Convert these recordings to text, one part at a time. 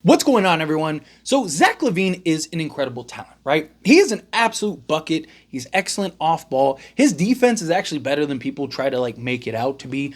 What's going on, everyone? So Zach Lavine is an incredible talent, right? He is an absolute bucket. He's excellent off ball. His defense is actually better than people try to make it out to be.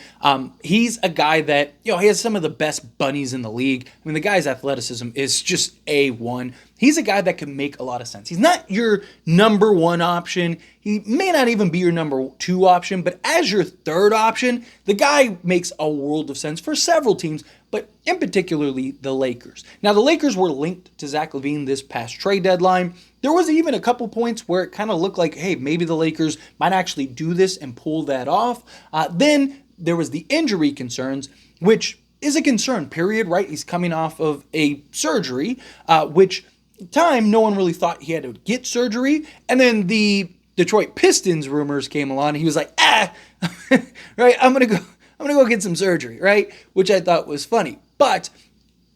He's a guy that, he has some of the best bunnies in the league. I mean, the guy's athleticism is just A1. He's a guy that can make a lot of sense. He's not your number one option. He may not even be your number two option, but as your third option, the guy makes a world of sense for several teams, but in particularly the Lakers. Now, the Lakers were linked to Zach Lavine this past trade deadline. There was even a couple points where it kind of looked like, hey, maybe the Lakers might actually do this and pull that off. Then there was the injury concerns, which is a concern, period, right? He's coming off of a surgery, which time no one really thought he had to get surgery. And then the Detroit Pistons rumors came along and he was like, right, I'm gonna go get some surgery, right? Which I thought was funny. But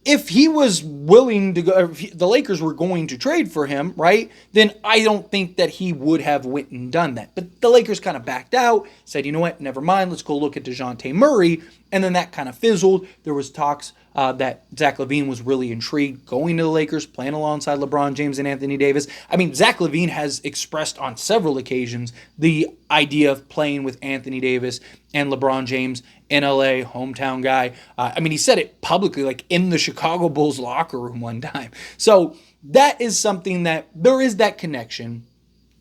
if he was willing to go, if the Lakers were going to trade for him, right, then I don't think that he would have went and done that. But the Lakers kind of backed out, said, you know what, never mind, let's go look at Dejounte Murray. And then that kind of fizzled. There was talks that Zach Lavine was really intrigued going to the Lakers, playing alongside LeBron James and Anthony Davis. I mean, Zach Lavine has expressed on several occasions the idea of playing with Anthony Davis and LeBron James in LA, hometown guy. I mean, he said it publicly, like in the Chicago Bulls locker room one time. So that is something that there is that connection.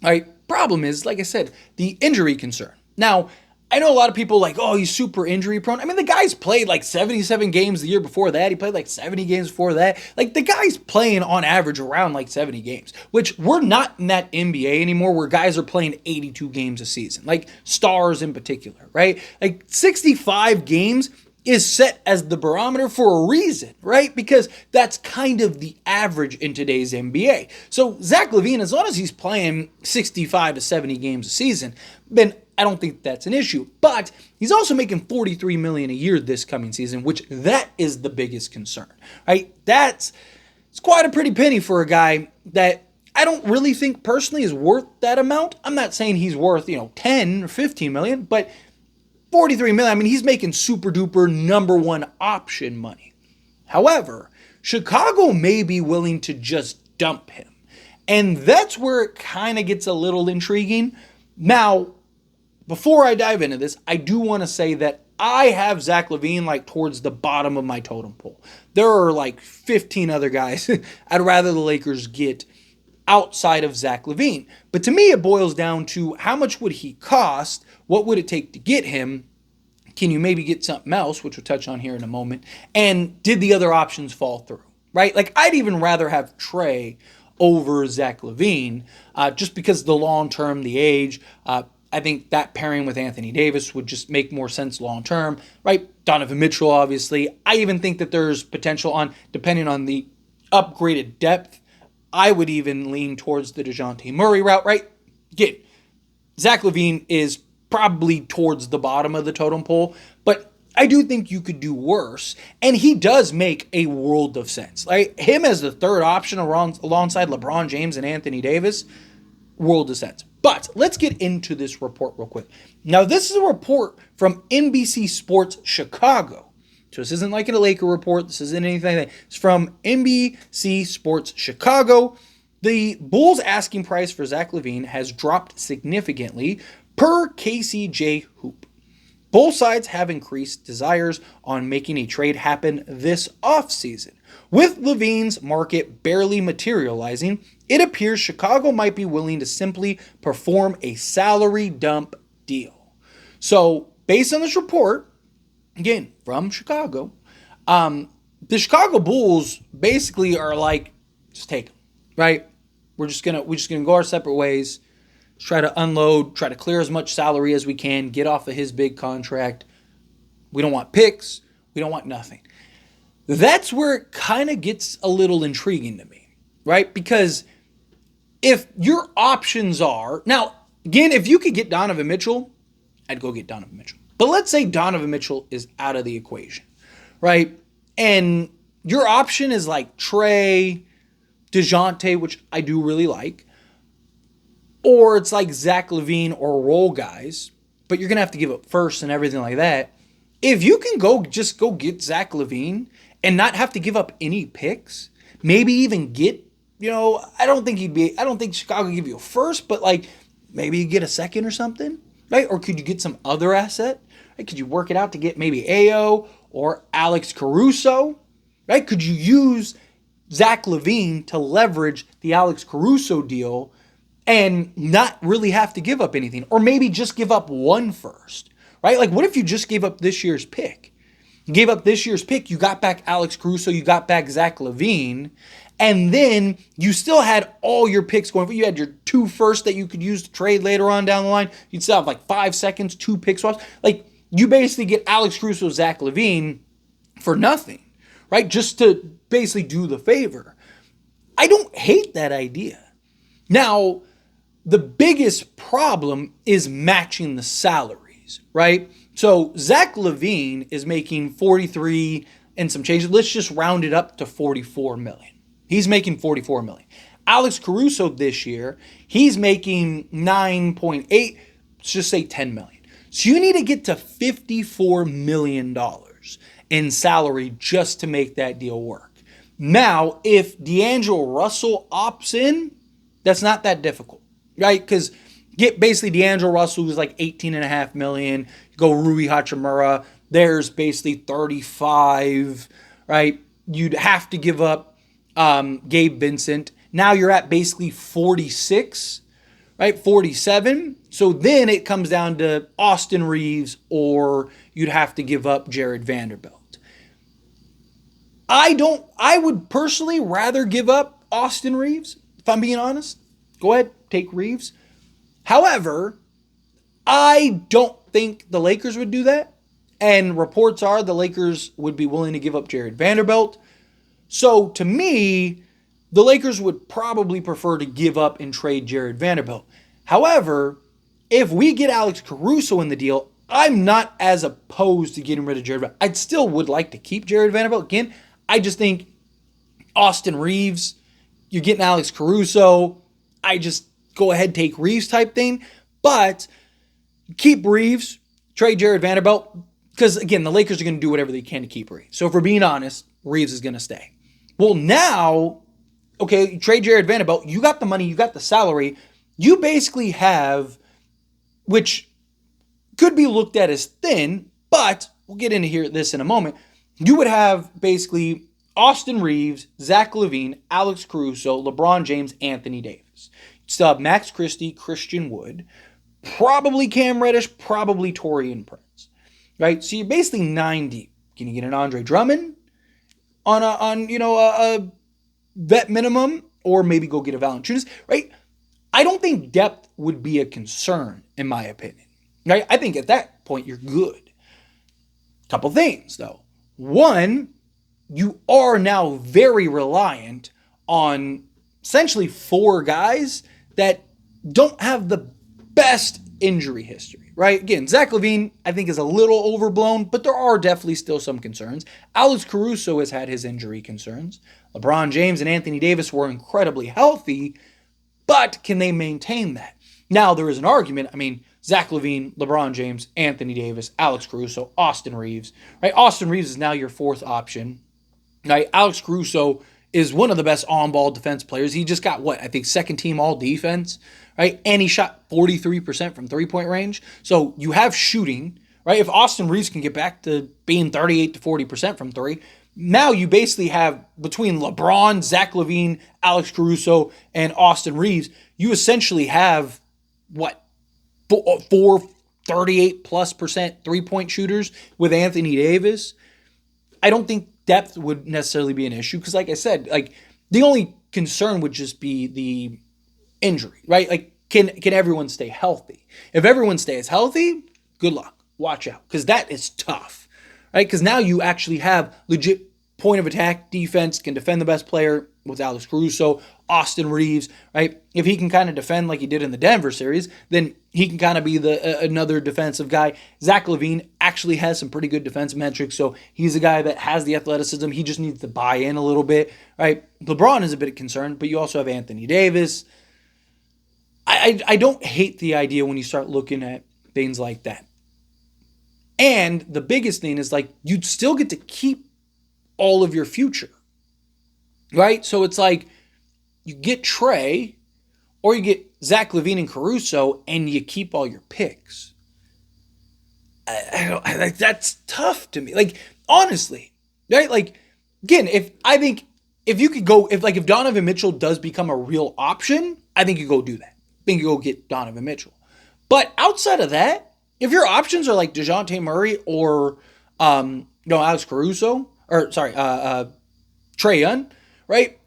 All right. Problem is, like I said, the injury concern. Now, I know a lot of people like, oh, he's super injury prone. I mean, the guy's played like 77 games the year before that. He played like 70 games before that. Like, the guy's playing on average around like 70 games, which we're not in that NBA anymore where guys are playing 82 games a season, like stars in particular, right? Like 65 games is set as the barometer for a reason, right? Because that's kind of the average in today's NBA. So Zach Lavine, as long as he's playing 65 to 70 games a season, then I don't think that's an issue. But he's also making $43 million a year this coming season, which that is the biggest concern, right? It's quite a pretty penny for a guy that I don't really think personally is worth that amount. I'm not saying he's worth, 10 or 15 million, but 43 million, I mean, he's making super duper number one option money. However, Chicago may be willing to just dump him. And that's where it kind of gets a little intriguing. Now, before I dive into this, I do want to say that I have Zach Lavine towards the bottom of my totem pole. There are 15 other guys I'd rather the Lakers get outside of Zach Lavine. But to me, it boils down to how much would he cost? What would it take to get him? Can you maybe get something else, which we'll touch on here in a moment? And did the other options fall through, right? I'd even rather have Trae over Zach Lavine just because the long term, the age, I think that pairing with Anthony Davis would just make more sense long term, right? Donovan Mitchell, obviously. I even think that there's potential depending on the upgraded depth, I would even lean towards the Dejounte Murray route, right? Again, Zach Lavine is probably towards the bottom of the totem pole, but I do think you could do worse, and he does make a world of sense. Him as the third option alongside LeBron James and Anthony Davis, world of sense. But let's get into this report real quick. Now, this is a report from NBC Sports Chicago. So this isn't like a Laker report. This isn't anything. It's from NBC Sports Chicago. The Bulls' asking price for Zach Lavine has dropped significantly per KCJ Hoop. Both sides have increased desires on making a trade happen this offseason. With Lavine's market barely materializing, it appears Chicago might be willing to simply perform a salary dump deal. So, based on this report, again, from Chicago, the Chicago Bulls basically are just take him, right? We're just gonna go our separate ways. Try to unload, try to clear as much salary as we can, get off of his big contract. We don't want picks. We don't want nothing. That's where it kind of gets a little intriguing to me, right? Because if your options are, now, again, if you could get Donovan Mitchell, I'd go get Donovan Mitchell. But let's say Donovan Mitchell is out of the equation, right? And your option is Trae, Dejounte, which I do really like. Or it's Zach Lavine or role guys, but you're going to have to give up first and everything like that. If you can go get Zach Lavine and not have to give up any picks, maybe even get, I don't think Chicago would give you a first, but like maybe you get a second or something, right? Or could you get some other asset? Right? Could you work it out to get maybe Ayo or Alex Caruso, right? Could you use Zach Lavine to leverage the Alex Caruso deal and not really have to give up anything? Or maybe just give up one first, right? Like what if you just gave up this year's pick? You gave up this year's pick, you got back Alex Caruso, you got back Zach Lavine, and then you still had all your picks going for you. Had your 2 firsts that you could use to trade later on down the line. You'd still have like 5 seconds, 2 pick swaps. Like you basically get Alex Caruso, Zach Lavine for nothing, right? Just to basically do the favor. I don't hate that idea. Now, the biggest problem is matching the salaries, right? So Zach Lavine is making 43 and some changes. Let's just round it up to 44 million. He's making 44 million. Alex Caruso this year, he's making 9.8, let's just say 10 million. So you need to get to $54 million in salary just to make that deal work. Now, if D'Angelo Russell opts in, that's not that difficult, right? Because get basically D'Angelo Russell, who's like 18.5 million. You go Rui Hachimura, there's basically 35, right? You'd have to give up Gabe Vincent. Now you're at basically 46, right? 47. So then it comes down to Austin Reeves, or you'd have to give up Jared Vanderbilt. I would personally rather give up Austin Reeves, if I'm being honest. Go ahead, take Reeves. However, I don't think the Lakers would do that. And reports are the Lakers would be willing to give up Jared Vanderbilt. So to me, the Lakers would probably prefer to give up and trade Jared Vanderbilt. However, if we get Alex Caruso in the deal, I'm not as opposed to getting rid of Jared Vanderbilt. I still would like to keep Jared Vanderbilt. Again, I just think Austin Reeves, you're getting Alex Caruso. I just go ahead, take Reeves type thing. But keep Reeves, trade Jared Vanderbilt. Because, again, the Lakers are going to do whatever they can to keep Reeves. So if we're being honest, Reeves is going to stay. Well, now, okay, you trade Jared Vanderbilt. You got the money. You got the salary. You basically have, which could be looked at as thin, but we'll get into this in a moment. You would have basically Austin Reeves, Zach Lavine, Alex Caruso, LeBron James, Anthony Davis. You still have Max Christie, Christian Wood, probably Cam Reddish, probably Taurean Prince. Right? So you're basically 9 deep. Can you get an Andre Drummond on a vet minimum, or maybe go get a Valanciunas, right? I don't think depth would be a concern, in my opinion. Right? I think at that point you're good. Couple things though. One, you are now very reliant on essentially 4 guys that don't have the best injury history, right? Again, Zach Lavine, I think, is a little overblown, but there are definitely still some concerns. Alex Caruso has had his injury concerns. LeBron James and Anthony Davis were incredibly healthy, but can they maintain that? Now, there is an argument. I mean, Zach Lavine, LeBron James, Anthony Davis, Alex Caruso, Austin Reeves, right? Austin Reeves is now your 4th option, right? Alex Caruso is one of the best on-ball defense players. He just got, I think 2nd team all-defense, right? And he shot 43% from three-point range. So you have shooting, right? If Austin Reeves can get back to being 38 to 40% from 3, now you basically have, between LeBron, Zach Lavine, Alex Caruso, and Austin Reeves, you essentially have, 4 38+% three-point shooters with Anthony Davis. I don't think depth would necessarily be an issue because, like I said, the only concern would just be the injury, right? Like, can everyone stay healthy? If everyone stays healthy, good luck. Watch out, because that is tough, right? Because now you actually have legit point of attack defense, can defend the best player with Alex Caruso, Austin Reeves, right? If he can kind of defend like he did in the Denver series, then he can kind of be another defensive guy. Zach Lavine actually has some pretty good defensive metrics, so he's a guy that has the athleticism. He just needs to buy in a little bit, right? LeBron is a bit concerned, but you also have Anthony Davis. I don't hate the idea when you start looking at things like that. And the biggest thing is, you'd still get to keep all of your future, right? So it's like you get Trae or you get Zach Lavine and Caruso and you keep all your picks. That's tough to me. Like, honestly, right? Like, again, if Donovan Mitchell does become a real option, I think you go do that. I think you go get Donovan Mitchell. But outside of that, if your options are like Dejounte Murray or Alex Caruso, or sorry, Trae Young, right?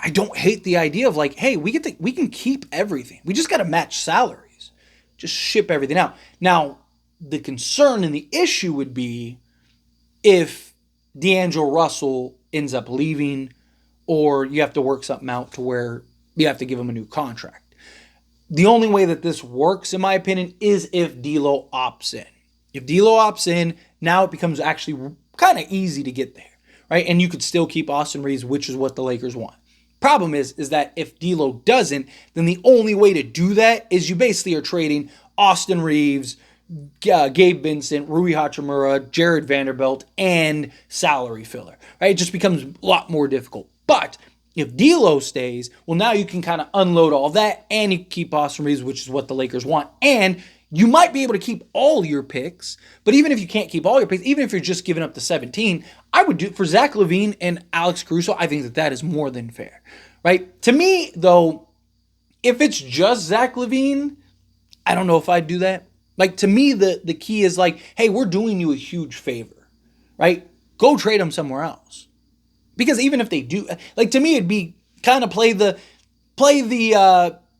I don't hate the idea of like, hey, we can keep everything. We just got to match salaries. Just ship everything out. Now, the concern and the issue would be if D'Angelo Russell ends up leaving, or you have to work something out to where you have to give him a new contract. The only way that this works, in my opinion, is if D'Lo opts in. If D'Lo opts in, now it becomes actually kind of easy to get there, right? And you could still keep Austin Reeves, which is what the Lakers want. Problem is that if D'Lo doesn't, then the only way to do that is you basically are trading Austin Reeves, Gabe Vincent, Rui Hachimura, Jared Vanderbilt, and salary filler, right? It just becomes a lot more difficult. But if D'Lo stays, well, now you can kind of unload all that, and you can keep Austin Reeves, which is what the Lakers want. And you might be able to keep all your picks, but even if you can't keep all your picks, even if you're just giving up the 17, I would do for Zach Lavine and Alex Caruso. I think that is more than fair, right? To me, though, if it's just Zach Lavine, I don't know if I'd do that. Like, to me, the key is like, hey, we're doing you a huge favor, right? Go trade him somewhere else. Because even if they do, like, to me, it'd be kind of play the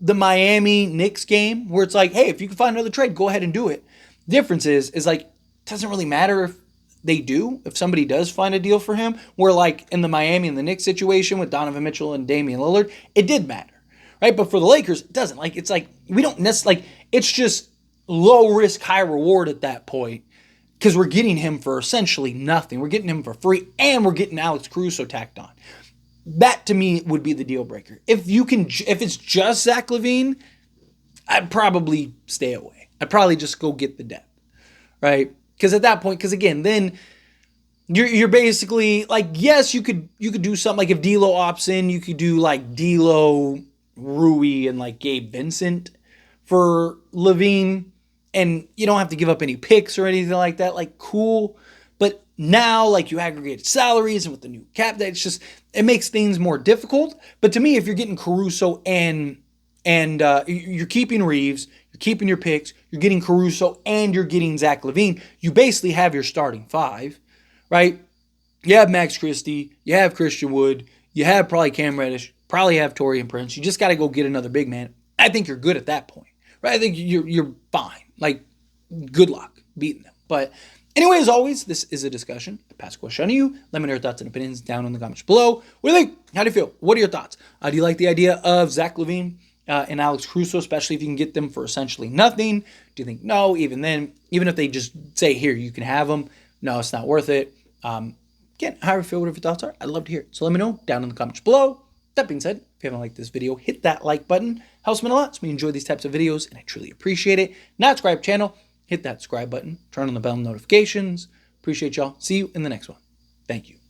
Miami Knicks game where it's like, hey, if you can find another trade, go ahead and do it. Difference is like, it doesn't really matter if they do, if somebody does find a deal for him, where like in the Miami and the Knicks situation with Donovan Mitchell and Damian Lillard, it did matter, right? But for the Lakers, it doesn't. Like, it's like, we don't necessarily, like, it's just low risk, high reward at that point because we're getting him for essentially nothing. We're getting him for free, and we're getting Alex Caruso tacked on. That to me would be the deal breaker. If it's just Zach Lavine, I'd probably stay away. I'd probably just go get the depth, right? Because at that point, because again, then you're basically like, yes, you could do something like if D'Lo opts in, you could do like D'Lo, Rui, and like Gabe Vincent for Lavine, and you don't have to give up any picks or anything like that. Like, cool. But now, like, you aggregated salaries and with the new cap, it makes things more difficult. But to me, if you're getting Caruso and you're keeping Reeves, you're keeping your picks, you're getting Caruso, and you're getting Zach Lavine, you basically have your starting five, right? You have Max Christie, you have Christian Wood, you have probably Cam Reddish, probably have Taurean Prince. You just got to go get another big man. I think you're good at that point, right? I think you're fine. Like, good luck beating them. But anyway, as always, this is a discussion. I pass a question to you. Let me know your thoughts and opinions down in the comments below. What do you think? How do you feel? What are your thoughts? Do you like the idea of Zach Lavine and Alex Caruso, especially if you can get them for essentially nothing? Do you think no? Even then, even if they just say, here, you can have them, no, it's not worth it. Again, however you feel, whatever your thoughts are, I'd love to hear it. So let me know down in the comments below. That being said, if you haven't liked this video, hit that like button. Helps me a lot. It's me enjoy these types of videos, and I truly appreciate it. Not subscribe channel, hit that subscribe button. Turn on the bell notifications. Appreciate y'all. See you in the next one. Thank you.